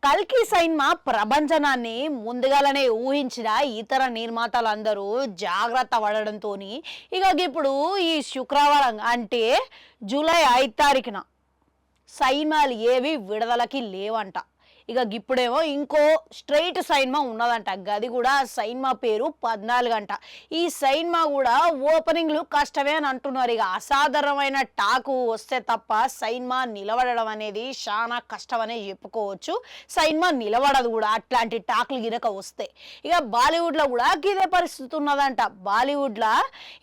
కల్కి సినిమా ప్రభంజనాన్ని ముందుగానే ఊహించిన ఇతర నిర్మాతలందరూ జాగ్రత్త పడడంతో ఇక ఇప్పుడు ఈ శుక్రవారం అంటే జూలై 5 తారీఖున సినిమాలు ఏవి విడుదలకి లేవంట. ఇక ఇప్పుడేమో ఇంకో స్ట్రైట్ సినిమా ఉన్నదంట. గది కూడా సినిమా పేరు 14 అంట. ఈ సినిమా కూడా ఓపెనింగ్లు కష్టమే అని అంటున్నారు. ఇక అసాధారణమైన టాకు వస్తే తప్ప సినిమా నిలబడడం అనేది చాలా కష్టం అనే చెప్పుకోవచ్చు. సినిమా నిలబడదు కూడా అట్లాంటి టాకులు గినక వస్తే. ఇక బాలీవుడ్లో కూడా ఇదే పరిస్థితి ఉన్నదంట. బాలీవుడ్లో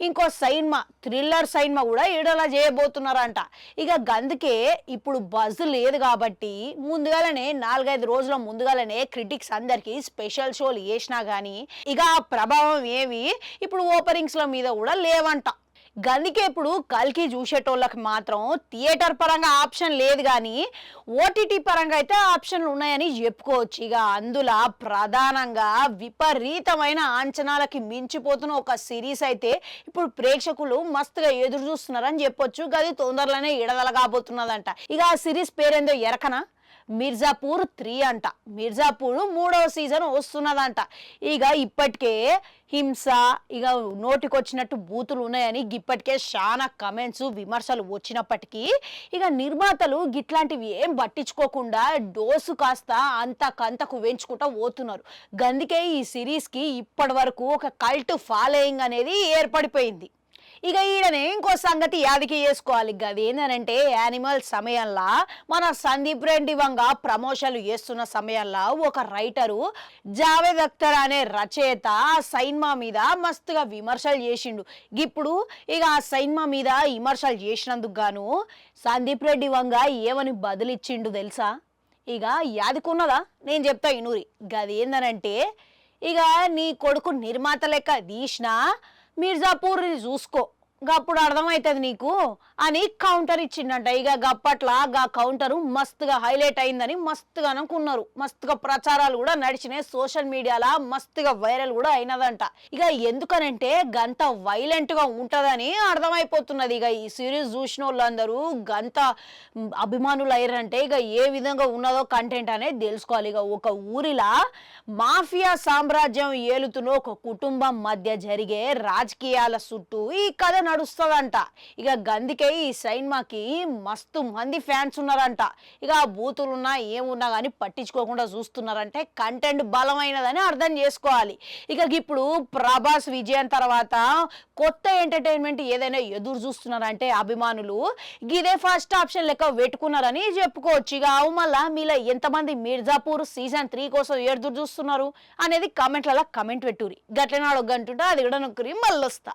ఇంకో సినిమా థ్రిల్లర్ సినిమా కూడా విడుదల చేయబోతున్నారంట. ఇక అందుకే ఇప్పుడు బజ్ లేదు కాబట్టి ముందుగానే 4-5 రోజుల ముందుగానే క్రిటిక్స్ అందరికి స్పెషల్ షోలు వేసినా గానీ ఇక ఆ ప్రభావం ఏవి ఇప్పుడు ఓపెనింగ్స్ ల మీద కూడా లేవంట. గందుకే ఇప్పుడు కల్కి చూసేటోళ్ళకి మాత్రం థియేటర్ పరంగా ఆప్షన్ లేదు కానీ ఓటీటీ పరంగా అయితే ఆప్షన్లు ఉన్నాయని చెప్పుకోవచ్చు. ఇక అందులో ప్రధానంగా విపరీతమైన అంచనాలకి మించిపోతున్న ఒక సిరీస్ అయితే ఇప్పుడు ప్రేక్షకులు మస్తుగా ఎదురు చూస్తున్నారని చెప్పొచ్చు. గది తొందరలోనే విడుదల కాబోతున్నదంట. ఇక ఆ సిరీస్ పేరేందో ఎరకనా, మిర్జాపూర్ 3 అంట. మిర్జాపూర్ 3వ సీజన్ వస్తున్నదంట. ఇక ఇప్పటికే హింస ఇక నోటికొచ్చినట్టు బూతులు ఉన్నాయని ఇప్పటికే చాలా కమెంట్స్ విమర్శలు వచ్చినప్పటికీ ఇక నిర్మాతలు గిట్లాంటివి ఏం పట్టించుకోకుండా డోసు కాస్త అంతకంతకు పెంచుకుంటూ పోతున్నారు. గందుకే ఈ సిరీస్కి ఇప్పటి వరకు ఒక కల్ట్ ఫాలోయింగ్ అనేది ఏర్పడిపోయింది. ఇక ఈడనే ఇంకో సంగతి యాదికి చేసుకోవాలి. గదేంటంటే యానిమల్ సమయంలో మన సందీప్ రెడ్డి వంగ ప్రమోషన్లు చేస్తున్న సమయంలో ఒక రైటరు జావేద్ అఖ్తర్ అనే రచయిత ఆ సినిమా మీద మస్తుగా విమర్శలు చేసిండు. ఇప్పుడు ఇక ఆ సినిమా మీద విమర్శలు చేసినందుకు గాను సందీప్ రెడ్డి వంగ ఏమని బదులిచ్చిండు తెలుసా? ఇక యాదికున్నదా నేను చెప్తా ఇనూరి. గదేంటంటే ఇక నీ కొడుకు నిర్మాత లెక్క తీసినా మిర్జాపూర్ని చూసుకో గప్పుడు అర్థమవుతుంది నీకు అని కౌంటర్ ఇచ్చిండంట. ఇక గప్పట్ల గా కౌంటరు మస్తుగా హైలైట్ అయిందని మస్తుగా అనుకున్నారు. మస్తుగా ప్రచారాలు కూడా నడిచినాయి. సోషల్ మీడియాలో మస్తుగా వైరల్ కూడా అయినదంట. ఇక ఎందుకనంటే గంత వైలెంట్గా ఉంటుందని అర్థమైపోతున్నది. ఇక ఈ సిరీస్ చూసిన వాళ్ళందరూ గంత అభిమానులు అయ్యారంటే ఇక ఏ విధంగా ఉన్నదో కంటెంట్ అనేది తెలుసుకోవాలి. ఇక ఒక ఊరిలా మాఫియా సామ్రాజ్యం ఏలుతున్న ఒక కుటుంబం మధ్య జరిగే రాజకీయాల చుట్టూ ఈ కథ నడుస్తుందంట. ఇక గందుకే ఈ సినిమాకి మస్తు మంది ఫ్యాన్స్ ఉన్నారంట. ఇక ఆ బూతులున్నా ఏమున్నా కానీ పట్టించుకోకుండా చూస్తున్నారంటే కంటెంట్ బలమైనదని అర్థం చేసుకోవాలి. ఇక ఇప్పుడు ప్రభాస్ విజయం తర్వాత కొత్త ఎంటర్టైన్మెంట్ ఏదైనా ఎదురు చూస్తున్నారంటే అభిమానులు ఇదే ఫస్ట్ ఆప్షన్ లెక్క పెట్టుకున్నారని చెప్పుకోవచ్చు. ఇక మళ్ళా మీలో ఎంతమంది మిర్జాపూర్ సీజన్ 3 కోసం ఎదురు చూస్తున్నారు అనేది కామెంట్లలో కమెంట్ పెట్టుర్రి. గట్లనే అడగంటుంటే అది కూడా నొక్కరి మళ్ళీ వస్తా.